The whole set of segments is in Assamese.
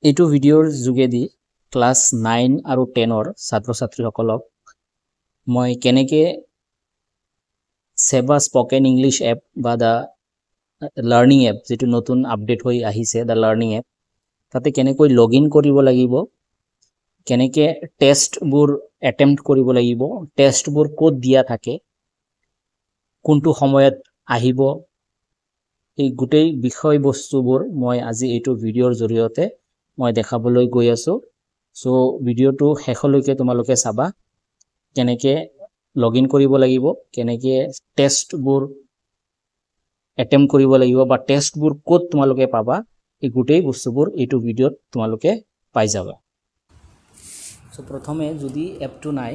এইটো ভিডিঅ'ৰ যোগেদি ক্লাছ 9 আৰু 10ৰ ছাত্ৰ ছাত্ৰীসকলক মই কেনেকৈ সেবা স্পকেন ইংলিছ এপ বা দা লাৰ্নিং এপ যেটো নতুন আপডেট হৈ আহিছে দা লাৰ্নিং এপ তাতে কেনেকৈ লগইন কৰিব লাগিব কেনেকৈ টেষ্টবোৰ এটেম্প্ট কৰিব লাগিব টেষ্টবোৰ ক'ত দিয়া থাকে কোনটো সময়ত আহিব এই গোটেই বিষয়বস্তুবোৰ মই আজি এইটো ভিডিঅ'ৰ জৰিয়তে মই দেখাবলৈ গৈ আছো সো ভিডিঅ'টো শেষলৈকে তোমালোকে চাবা কেনেকৈ লগইন কৰিব লাগিব কেনেকৈ টেষ্টবোৰ এটেম্প্ট কৰিব লাগিব বা টেষ্টবোৰ ক'ত তোমালোকে পাবা এই গোটেই বস্তুবোৰ এইটো ভিডিঅ'ত তোমালোকে পাই যাবা সো প্ৰথমে যদি এপটো নাই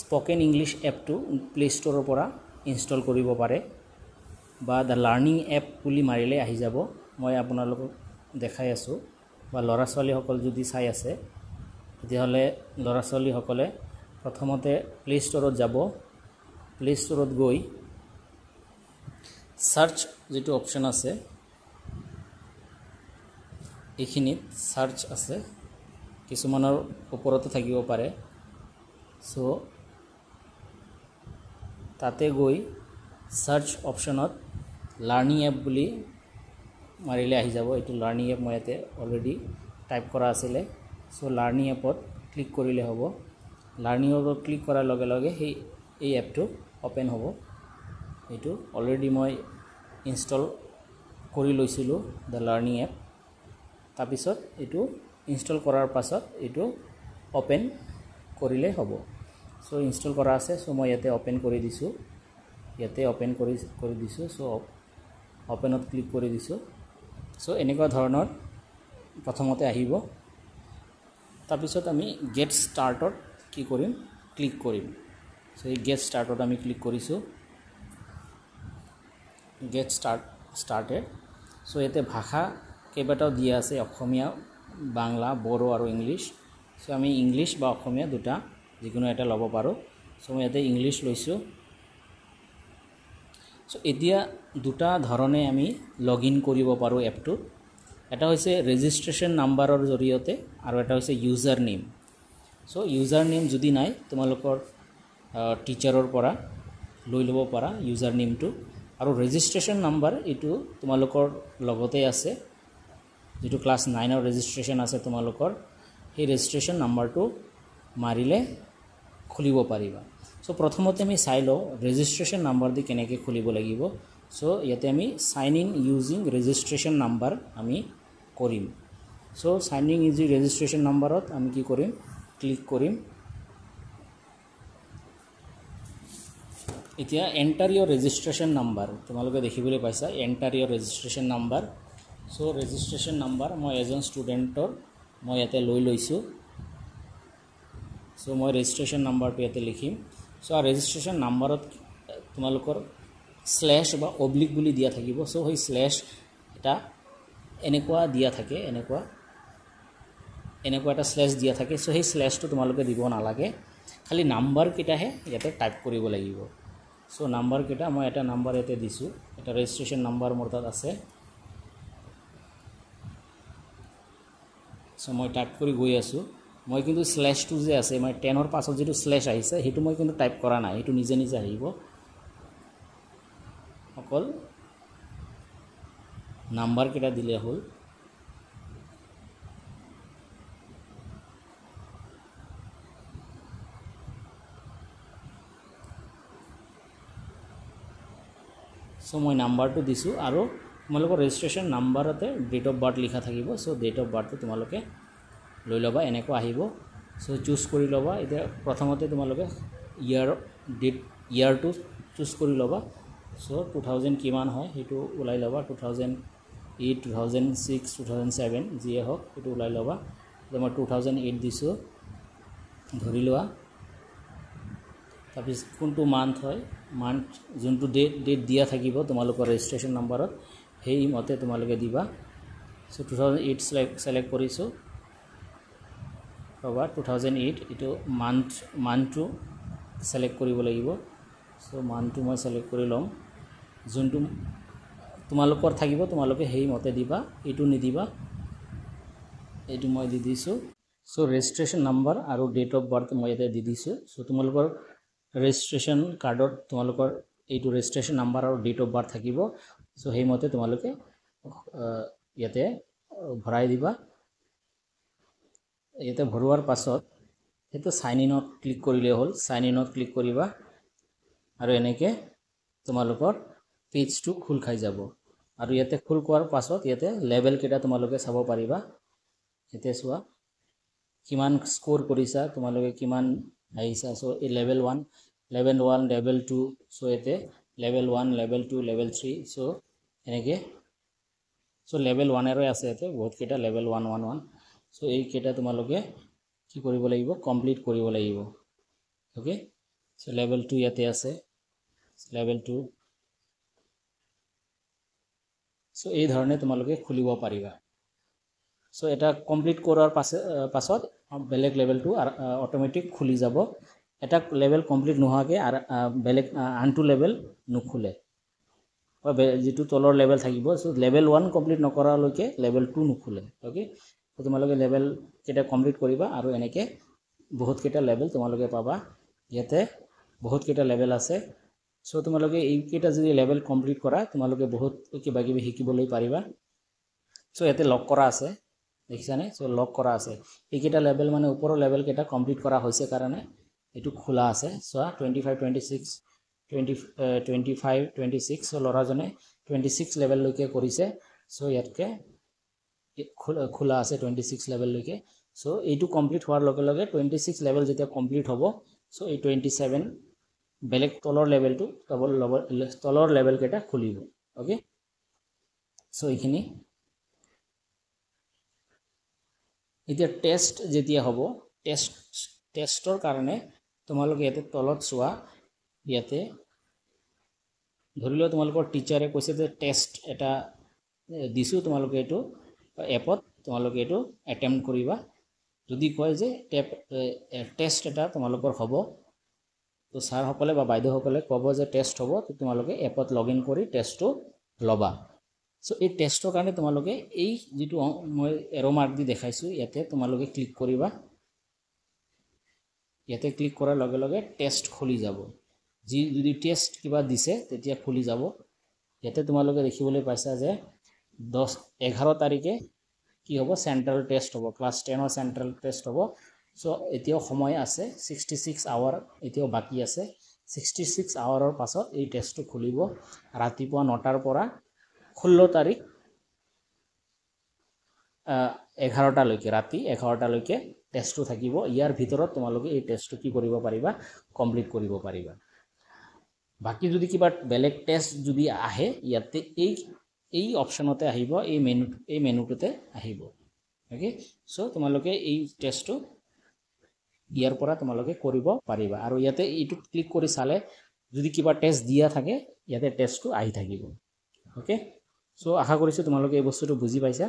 স্পকেন ইংলিছ এপটো প্লে ষ্টৰৰ পৰা ইনষ্টল কৰিব পাৰে বা দা লাৰ্নিং এপ বুলি মাৰিলে আহি যাব মই আপোনালোকক দেখাই আছো বা ল'ৰা ছোৱালীসকল যদি চাই আছে তেতিয়াহ'লে ল'ৰা ছোৱালীসকলে প্ৰথমতে প্লে ষ্টৰত যাব প্লে ষ্টৰত গৈ সাৰ্চ যেটো অপচন আছে এইখিনিত সাৰ্চ আছে কিছুমানৰ ওপৰতে থাকিব পাৰে সো তাতে গৈ সাৰ্চ অপচনত লাৰ্নিং এপ বুলি মাৰিলে আহি যাব এইটো লাৰ্নিং এপ মই ইয়াতে অলৰেডি টাইপ কৰা আছিলে সো লাৰ্নিং এপত ক্লিক কৰিলে হ'ব লাৰ্নিং এপত ক্লিক কৰাৰ লগে লগে এই এপটো ওপেন হ'ব এইটো অলৰেডি মই ইনষ্টল কৰি লৈছিলোঁ দা লাৰ্নিং এপ তাৰপিছত এইটো ইনষ্টল কৰাৰ পাছত এইটো ওপেন কৰিলে হ'ব সো ইনষ্টল কৰা আছে সো মই ইয়াতে ওপেন কৰি দিছোঁ ইয়াতে ওপেন কৰি দিছোঁ সো ওপেনত ক্লিক কৰি দিছোঁ সো এনেকুৱা ধৰণৰ প্ৰথমতে আহিব তাৰপিছত আমি গেট ষ্টাৰ্টত কি কৰিম ক্লিক কৰিম সো এই গেট ষ্টাৰ্টত আমি ক্লিক কৰিছোঁ গেট ষ্টাৰ্টেড সো ইয়াতে ভাষা কেইবাটাও দিয়া আছে অসমীয়া বাংলা বড়ো আৰু ইংলিছ সো আমি ইংলিছ বা অসমীয়া দুটা যিকোনো এটা ল'ব পাৰোঁ সো মই ইয়াতে ইংলিছ লৈছোঁ সো এতিয়া দুটা ধৰণে আমি লগইন কৰিব পাৰোঁ এপটোত এটা হৈছে ৰেজিষ্ট্ৰেশ্যন নাম্বাৰৰ জৰিয়তে আৰু এটা হৈছে user name so user name যদি নাই তোমালোকৰ টিচাৰৰ পৰা লৈ ল'ব পাৰা ইউজাৰ নেমটো আৰু ৰেজিষ্ট্ৰেশ্যন নাম্বাৰ এইটো তোমালোকৰ লগতে আছে যেটো ক্লাছ 9ৰ ৰেজিষ্ট্ৰেশ্যন আছে তোমালোকৰ সেই ৰেজিষ্ট্ৰেশ্যন নাম্বাৰটো মাৰিলে খুলিব পাৰিবা সো প্ৰথমতে আমি চাই লওঁ ৰেজিষ্ট্ৰেশ্যন নাম্বাৰ দি কেনেকৈ খুলিব লাগিব সো ইয়াতে আমি sign in using registration number আমি কৰিম so sign in using registration নাম্বাৰত আমি কি কৰিম ক্লিক কৰিম এতিয়া এন্টাৰ ইয়োৰ ৰেজিষ্ট্ৰেশ্যন নাম্বাৰ তোমালোকে দেখিবলৈ পাইছা enter your registration number so registration number মই এজন ষ্টুডেণ্টৰ মই ইয়াতে লৈ লৈছোঁ সো মই ৰেজিষ্ট্ৰেশ্যন নাম্বাৰটো ইয়াতে লিখিম সো ৰেজিষ্ট্ৰেশ্যন নাম্বাৰত তোমালোকৰ স্ল্যাশ বা অবলিক বুলি দিয়া থাকিব সো সেই স্ল্যাশ এটা এনেকুৱা দিয়া থাকে এনেকুৱা এটা স্ল্যাশ দিয়া থাকে সো সেই স্ল্যাশটো তোমালোকে দিব নালাগে খালি নাম্বাৰ কেইটাহে ইয়াতে টাইপ কৰিব লাগিব সো নাম্বাৰ কেইটা মই এটা নাম্বাৰ ইয়াতে দিছোঁ এটা ৰেজিষ্ট্ৰেশ্যন নাম্বাৰ মোৰ তাত আছে সো মই টাইপ কৰি গৈ আছোঁ মই কিন্তু স্ল্যাশটো যে আছে মানে 10ৰ পাছত যেটো স্ল্যাশ আহিছে হেতু মই কিন্তু টাইপ কৰা নাই হেতু নিজে নিজে আহিব অকল নাম্বাৰ কেইটা দিলে হ'ল সো মই নাম্বাৰটো দিছোঁ আৰু তোমালোকৰ ৰেজিষ্ট্ৰেশ্যন নাম্বাৰতে ডেট অফ বাৰ্থ লিখা থাকিব সো ডেট অফ বাৰ্থটো তোমালোকে লৈ ল'বা এনেকুৱা আহিব সো চুজ কৰি ল'বা এতিয়া প্ৰথমতে তোমালোকে ইয়াৰটো চুজ কৰি ল'বা সো 2000 কিমান হয় হেতু উলাই ল'বা 2008 2006 2007 যিয়ে হওক হেতু উলাই ল'বা মই 2008 দিছোঁ ধৰি লোৱা তাৰপিছত কোনটো মান্থ হয় মান্থ যোনটো ডেট দিয়া থাকিব তোমালোকৰ ৰেজিষ্ট্ৰেশ্যন নাম্বাৰত সেই মতে তোমালোকে দিবা সো 2008 সিলেক্ট কৰিছোঁ ৰবা 2008 এটো মান্থটো সিলেক্ট কৰিব লাগিব সো মান্থটো মই সিলেক্ট কৰি লম যোনটো তোমালোকৰ থাকিব তোমালোকে সেই মতে দিবা এইটো নিদিবা এইটো মই দি দিছো সো ৰেজিষ্ট্ৰেচন নাম্বাৰ আৰু ডেট অফ বাৰ্থ মই ইয়াতে দি দিছো সো তোমালোকৰ ৰেজিষ্ট্ৰেচন কাৰ্ডত তোমালোকৰ এইটো ৰেজিষ্ট্ৰেচন নাম্বাৰ আৰু ডেট অফ বাৰ্থ থাকিব সো সেই মতে তোমালোকে ইয়াতে ভৰাই দিবা ইয়াতে ভৰোৱাৰ পাছত হেতু সাইন ইনত ক্লিক কৰিলে হ'ল সাইন ইনত ক্লিক কৰিবা আৰু এনেকে তোমালোকৰ পেজটো খুল খাই যাব আৰু ইয়াতে খুল কোৱাৰ পাছত ইয়াতে লেভেল কেটা তোমালোকে চাব পাৰিবা এতে চোৱা কিমান স্কোৰ কৰিছা তোমালোকে কিমান আইছা সো এই লেভেল 1 লেভেল 2 সো এতে লেভেল 1 লেভেল 2 লেভেল 3 সো এনেকে সো লেভেল 1 এৰ আছে এতে বহুত কেটা লেভেল 1 1 1 সো এই কেটা তোমালোকে কি কৰিব লাগিব কমপ্লিট কৰিব লাগিব ওকে সো লেভেল 2 ইয়াতে আছে লেভেল 2 সো এই ধৰণে তোমালোকে খুলিব পাৰিবা সো এটা কমপ্লিট কৰাৰ পাছত বেলেগ লেভেলটো অটোমেটিক খুলি যাব এটা লেভেল কমপ্লিট নোহাকে আৰু বেলেগ আনটো লেভেল নুখুলে যেটো তলৰ লেভেল থাকিব সো লেভেল 1 কমপ্লিট নকৰালৈকে লেভেল 2 নুখুলে ওকে সো তোমালোকে লেভেল কেটা কমপ্লিট কৰিবা আৰু এনেকে বহুত কেটা লেভেল তোমালোকে পাবা ইয়াতে বহুত কেটা লেভেল আছে সো তোমালোকে এই কেটা যদি লেভেল কমপ্লিট কৰা তোমালোকে বহুত কিবা কিবি শিকিবলৈ পাৰিবা সো ইয়াতে লক কৰা আছে দেখিছানে সো লক কৰা আছে এই কেটা লেভেল মানে ওপৰৰ লেভেল কেটা কমপ্লিট কৰা হৈছে কাৰণে এটো খোলা আছে সো 25 26 সো লৰাজনে 26 লেভেল লৈকে কৰিছে সো ইয়াতকে খোলা আছে 26 লেভেল লৈকে সো এইটো কমপ্লিট হোৱাৰ লগে লগে 26 লেভেল যেতিয়া কমপ্লিট হ'ব সো এই 27 বেলেগ তলৰ লেভেলটো তলৰ লেভেল কেটা খুলিব ওকে সো এইখিনি এতিয়া টেস্ট যেতিয়া হ'ব টেষ্টৰ কাৰণে তোমালোকে ইয়াতে তলত চোৱা ইয়াতে ধৰিলো তোমালোকৰ টিচাৰে কৈছে যে টেষ্ট এটা দিছো তোমালোকে এটো এপত তোমালোকে এটো অ্যাটেম্প কৰিবা যদি কয় যে টেষ্ট এটা তোমালোকৰ হ'ব তো স্যাৰ সকলে বা বাইদেউ সকলে ক'ব যে টেষ্ট হ'ব তো তোমালোকে এপত লগইন কৰি টেষ্টটো লবা সো এই টেষ্টৰ কাৰণে তোমালোকে এই যেটো মই এৰো মাৰ্ক দি দেখাইছো ইয়াতে তোমালোকে ক্লিক কৰিবা ইয়াতে ক্লিক কৰাৰ লগে লগে টেষ্ট খুলি যাব যদি টেষ্ট কিবা দিছে তেতিয়া খুলি যাব ইয়াতে তোমালোকে দেখিবলৈ পাইছা যে 11 তাৰিখে কি হ'ব সেন্ট্ৰাল টেষ্ট হ'ব ক্লাস 10 ৰ সেন্ট্ৰাল টেষ্ট হ'ব সো এতিয়াও সময় আছে 66 আৱাৰ এতিয়াও বাকি আছে 66 আৱাৰৰ পাছত এই টেষ্টটো খুলিব ৰাতিপুৱা 9টাৰ পৰা 16 তাৰিখ 11টা লৈকে ৰাতি 11টা লৈকে টেষ্টটো থাকিব ইয়াৰ ভিতৰত তোমালোকে এই টেষ্টটো কি কৰিব পাৰিবা কমপ্লিট কৰিব পাৰিবা বাকি যদি কিবা বেলেগ টেষ্ট যদি আহে ইয়াতে এই অপচনতে আহিব এই মেনুটোতে আহিব ওকে সো তোমালোকে এই টেষ্টটো ইয়াৰ পৰা তোমালোকে কৰিব পাৰিবা আৰু ইয়াতে এইটো ক্লিক কৰি চালে যদি কিবা টেষ্ট দিয়া থাকে ইয়াতে টেষ্টটো আহি থাকিব ওকে সো আশা কৰিছো তোমালোকে এই বস্তুটো বুজি পাইছা